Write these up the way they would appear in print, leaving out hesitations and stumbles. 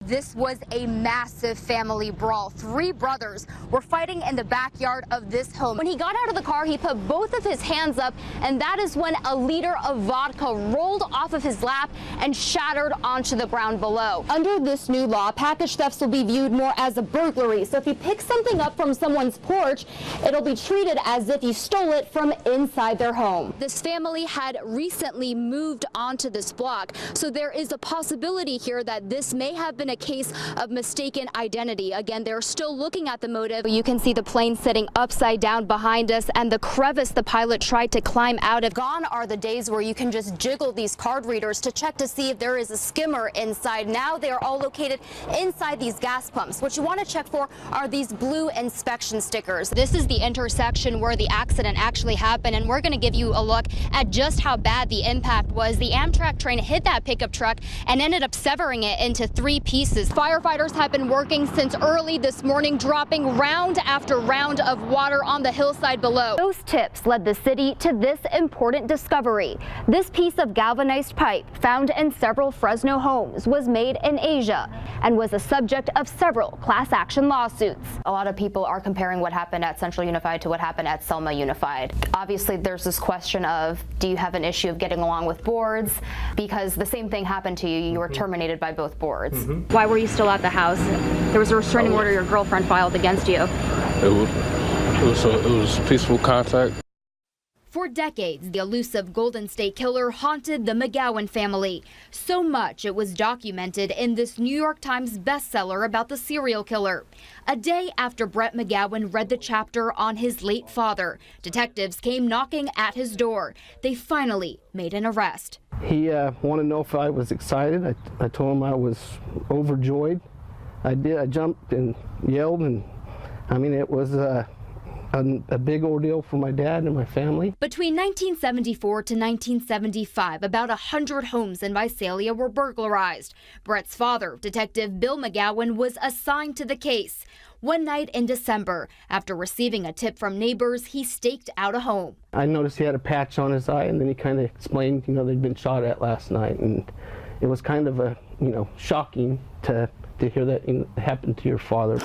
This was a massive family brawl. 3 brothers were fighting in the backyard of this home. When he got out of the car, he put both of his hands up, and that is when a liter of vodka rolled off of his lap and shattered onto the ground below. Under this new law, package thefts will be viewed more as a burglary. So if you pick something up from someone's porch, it'll be treated as if you stole it from inside their home. This family had recently moved onto this block, so there is a possibility here that this may have been a case of mistaken identity. Again, they're still looking at the motive. You can see the plane sitting upside down behind us and the crevice the pilot tried to climb out of. Gone are the days where you can just jiggle these card readers to check to see if there is a skimmer inside. Now they are all located inside these gas pumps. What you want to check for are these blue inspection stickers. This is the intersection where the accident actually happened, and we're going to give you a look at just how bad the impact was. The Amtrak train hit that pickup truck and ended up severing it into 3 pieces. Firefighters have been working since early this morning, dropping round after round of water on the hillside below. Those tips led the city to this important discovery. This piece of galvanized pipe found in several Fresno homes was made in Asia and was a subject of several class action lawsuits. A lot of people are comparing what happened at Central Unified to what happened at Selma Unified. Obviously, there's this question of, do you have an issue of getting along with boards? Because the same thing happened to you. You were terminated by both boards. Why were you still at the house? There was a restraining order your girlfriend filed against you. It was peaceful contact. For decades, the elusive Golden State Killer haunted the McGowan family. So much it was documented in this New York Times bestseller about the serial killer. A day after Brett McGowan read the chapter on his late father, detectives came knocking at his door. They finally made an arrest. He wanted to know if I was excited. I told him I was overjoyed. I did. I jumped and yelled, and I mean, it was a big ordeal for my dad and my family. Between 1974 to 1975, about 100 homes in Visalia were burglarized. Brett's father, Detective Bill McGowan, was assigned to the case. One night in December, after receiving a tip from neighbors, he staked out a home. I noticed he had a patch on his eye, and then he kind of explained, they'd been shot at last night, and it was kind of shocking to hear that happened to your father.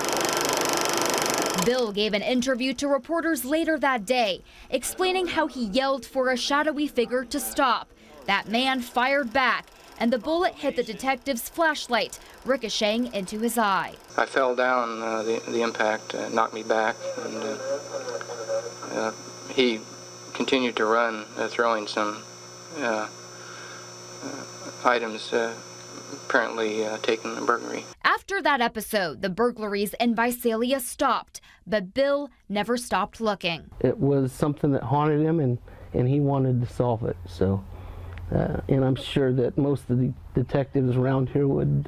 Bill gave an interview to reporters later that day, explaining how he yelled for a shadowy figure to stop. That man fired back, and the bullet hit the detective's flashlight, ricocheting into his eye. I fell down. The impact knocked me back, and he continued to run, throwing some items apparently taken in burglary. After that episode, the burglaries in Visalia stopped, but Bill never stopped looking. It was something that haunted him, and he wanted to solve it. So, and I'm sure that most of the detectives around here would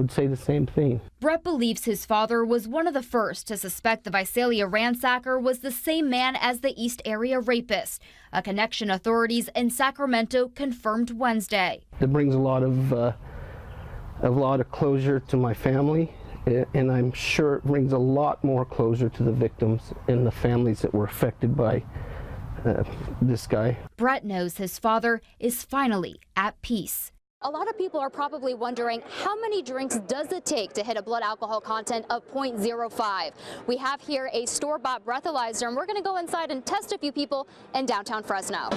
say the same thing. Brett believes his father was one of the first to suspect the Visalia ransacker was the same man as the East Area rapist, a connection authorities in Sacramento confirmed Wednesday. It brings a lot of closure to my family, and I'm sure it brings a lot more closure to the victims and the families that were affected by this guy. Brett knows his father is finally at peace. A lot of people are probably wondering, how many drinks does it take to hit a blood alcohol content of 0.05? We have here a store-bought breathalyzer, and we're going to go inside and test a few people in downtown Fresno.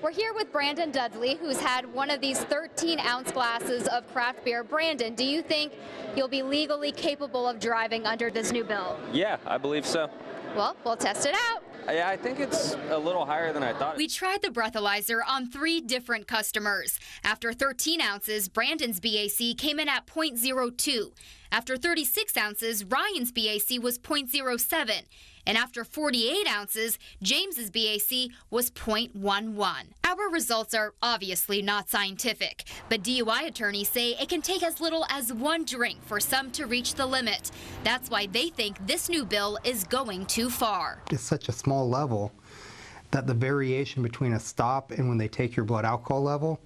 We're here with Brandon Dudley, who's had one of these 13-ounce glasses of craft beer. Brandon, do you think you'll be legally capable of driving under this new bill? Yeah, I believe so. Well, we'll test it out. Yeah, I think it's a little higher than I thought. We tried the breathalyzer on 3 different customers. After 13 ounces, Brandon's BAC came in at 0.02. After 36 ounces, Ryan's BAC was 0.07. And after 48 ounces, James's BAC was 0.11. Our results are obviously not scientific, but DUI attorneys say it can take as little as 1 drink for some to reach the limit. That's why they think this new bill is going too far. It's such a small level that the variation between a stop and when they take your blood alcohol level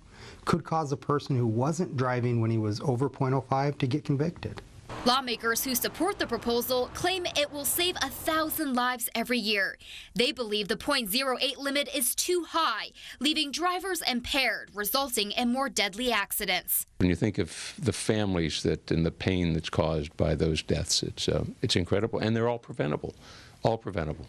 could cause a person who wasn't driving when he was over 0.05 to get convicted. Lawmakers who support the proposal claim it will save 1,000 lives every year. They believe the .08 limit is too high, leaving drivers impaired, resulting in more deadly accidents. When you think of the families and the pain that's caused by those deaths, it's incredible, and they're all preventable. All preventable.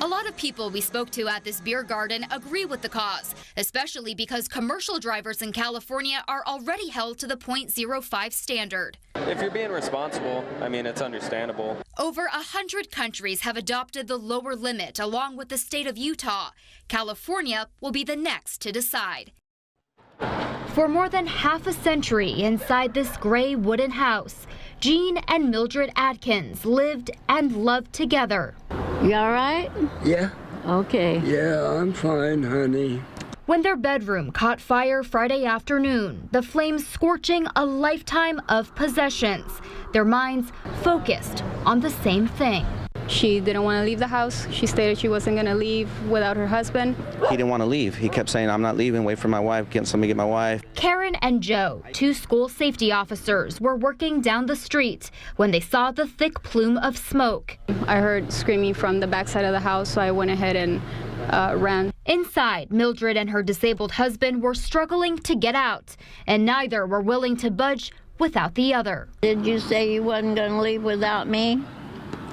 A lot of people we spoke to at this beer garden agree with the cause, especially because commercial drivers in California are already held to the .05 standard. If you're being responsible, I mean, it's understandable. Over 100 countries have adopted the lower limit along with the state of Utah. California will be the next to decide. For more than half a century inside this gray wooden house, Jean and Mildred Atkins lived and loved together. You all right? Yeah. Okay. Yeah, I'm fine, honey. When their bedroom caught fire Friday afternoon, the flames scorching a lifetime of possessions, their minds focused on the same thing. She didn't want to leave the house. She stated she wasn't going to leave without her husband. He didn't want to leave. He kept saying, I'm not leaving, wait for my wife, somebody get my wife. Karen and Joe, two school safety officers, were working down the street when they saw the thick plume of smoke. I heard screaming from the backside of the house, so I went ahead and ran. Inside, Mildred and her disabled husband were struggling to get out, and neither were willing to budge without the other. Did you say you wasn't going to leave without me?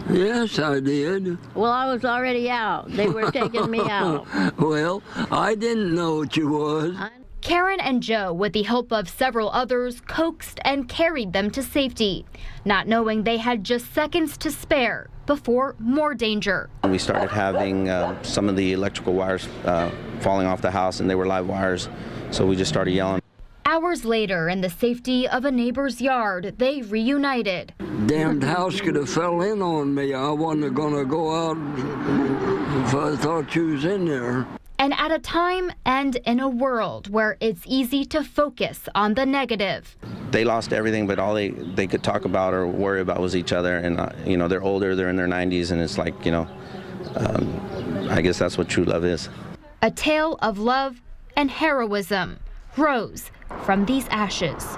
Yes, I did. Well, I was already out. They were taking me out. Well, I didn't know what you was. Karen and Joe, with the help of several others, coaxed and carried them to safety, not knowing they had just seconds to spare before more danger. We started having some of the electrical wires falling off the house, and they were live wires, so we just started yelling. Hours later, in the safety of a neighbor's yard, they reunited. Damned house could have fell in on me. I wasn't going to go out if I thought you was in there. And at a time and in a world where it's easy to focus on the negative. They lost everything, but all they could talk about or worry about was each other. And, they're older, they're in their 90s, and it's like, I guess that's what true love is. A tale of love and heroism rose from these ashes.